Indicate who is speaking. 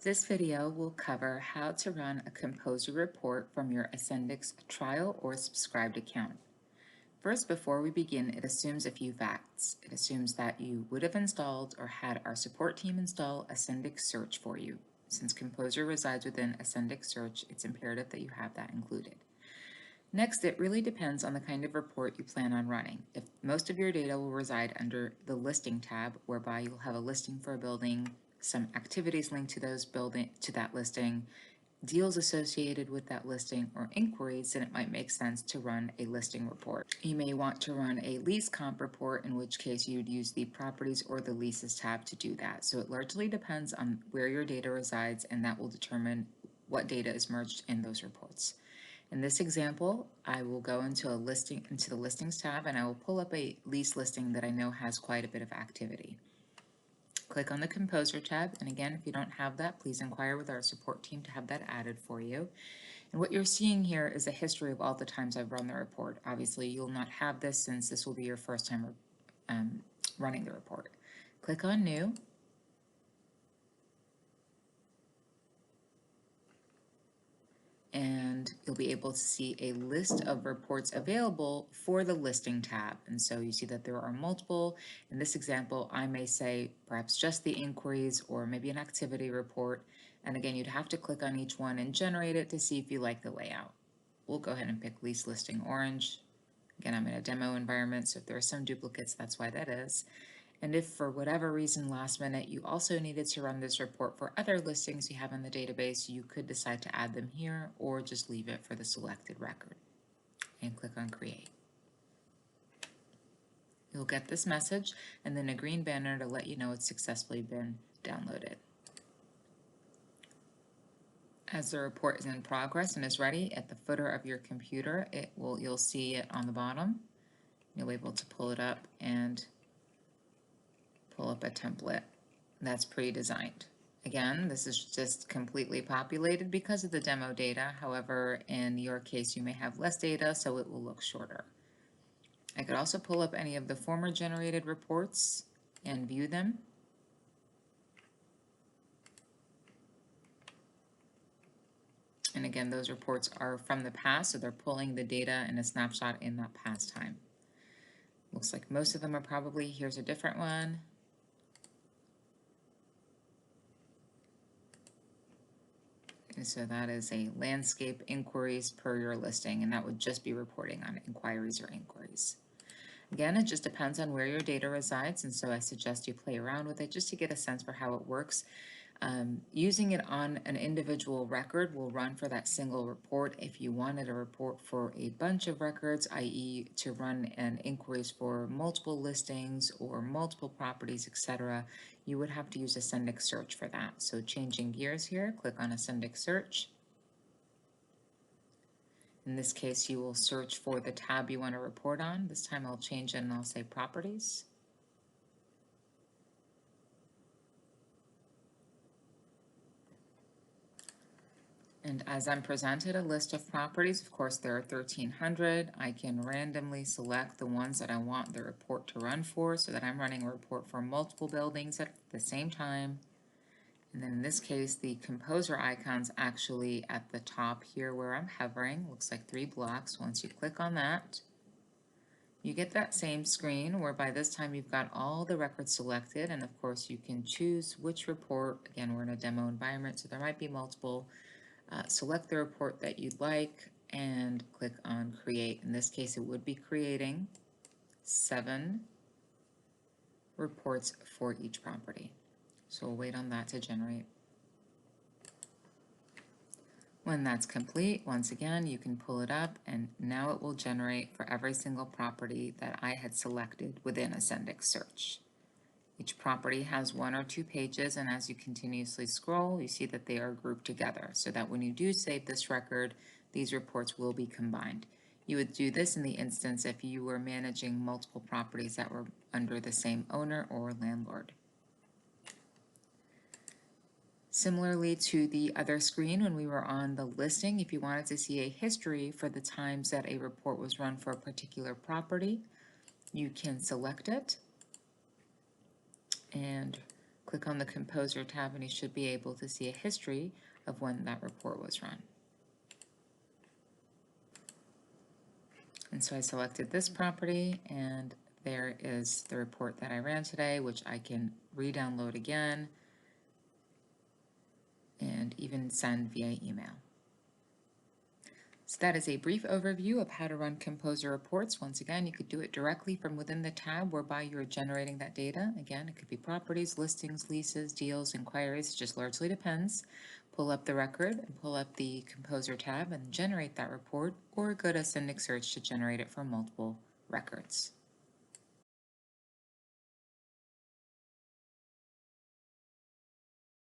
Speaker 1: This video will cover how to run a composer report from your Ascendix trial or subscribed account. First, before we begin, it assumes a few facts. It assumes that you would have installed or had our support team install AscendixRE for you. Since Composer resides within AscendixRE, it's imperative that you have that included. Next, it really depends on the kind of report you plan on running. If most of your data will reside under the listing tab, whereby you'll have a listing for a building, some activities linked to that listing, deals associated with that listing, or inquiries, then it might make sense to run a listing report. You may want to run a lease comp report, in which case you'd use the properties or the leases tab to do that. So it largely depends on where your data resides, and that will determine what data is merged in those reports. In this example, I will go into the listings tab, and I will pull up a lease listing that I know has quite a bit of activity. Click on the Composer tab, and again, if you don't have that, please inquire with our support team to have that added for you. And what you're seeing here is a history of all the times I've run the report. Obviously, you'll not have this since this will be your first time running the report. Click on New. And you'll be able to see a list of reports available for the listing tab. And so you see that there are multiple. In this example, I may say perhaps just the inquiries or maybe an activity report. And again, you'd have to click on each one and generate it to see if you like the layout. We'll go ahead and pick lease listing orange. Again, I'm in a demo environment, so if there are some duplicates, that's why that is. And if for whatever reason last minute you also needed to run this report for other listings you have in the database, you could decide to add them here or just leave it for the selected record. And click on Create. You'll get this message and then a green banner to let you know it's successfully been downloaded. As the report is in progress and is ready, at the footer of your computer, you'll see it on the bottom. You'll be able to pull it up and pull up a template that's pre-designed. Again, this is just completely populated because of the demo data. However, in your case, you may have less data, so it will look shorter. I could also pull up any of the former generated reports and view them. And again, those reports are from the past, so they're pulling the data in a snapshot in that past time. Looks like most of them are probably, here's a different one. And so that is a landscape inquiries per your listing, and that would just be reporting on inquiries or inquiries. Again, it just depends on where your data resides, and so I suggest you play around with it just to get a sense for how it works. Using it on an individual record will run for that single report. If you wanted a report for a bunch of records, i.e. to run an inquiries for multiple listings or multiple properties, etc., you would have to use AscendixRE for that. So changing gears here, click on AscendixRE. In this case, you will search for the tab you want to report on. This time I'll change it and I'll say properties. And as I'm presented a list of properties, of course there are 1,300, I can randomly select the ones that I want the report to run for so that I'm running a report for multiple buildings at the same time. And then in this case, the composer icon's actually at the top here where I'm hovering. Looks like 3 blocks. Once you click on that, you get that same screen where by this time you've got all the records selected, and of course you can choose which report. Again, we're in a demo environment, so there might be multiple. Select the report that you'd like and click on Create. In this case, it would be creating 7 reports for each property. So we'll wait on that to generate. When that's complete, once again, you can pull it up and now it will generate for every single property that I had selected within AscendixRE. Each property has 1 or 2 pages, and as you continuously scroll, you see that they are grouped together, so that when you do save this record, these reports will be combined. You would do this in the instance if you were managing multiple properties that were under the same owner or landlord. Similarly to the other screen when we were on the listing, if you wanted to see a history for the times that a report was run for a particular property, you can select it and click on the Composer tab and you should be able to see a history of when that report was run. And so I selected this property, and there is the report that I ran today, which I can re-download again and even send via email. So that is a brief overview of how to run Composer reports. Once again, you could do it directly from within the tab whereby you're generating that data. Again, it could be properties, listings, leases, deals, inquiries. It just largely depends. Pull up the record and pull up the Composer tab and generate that report, or go to Ascendix Search to generate it from multiple records.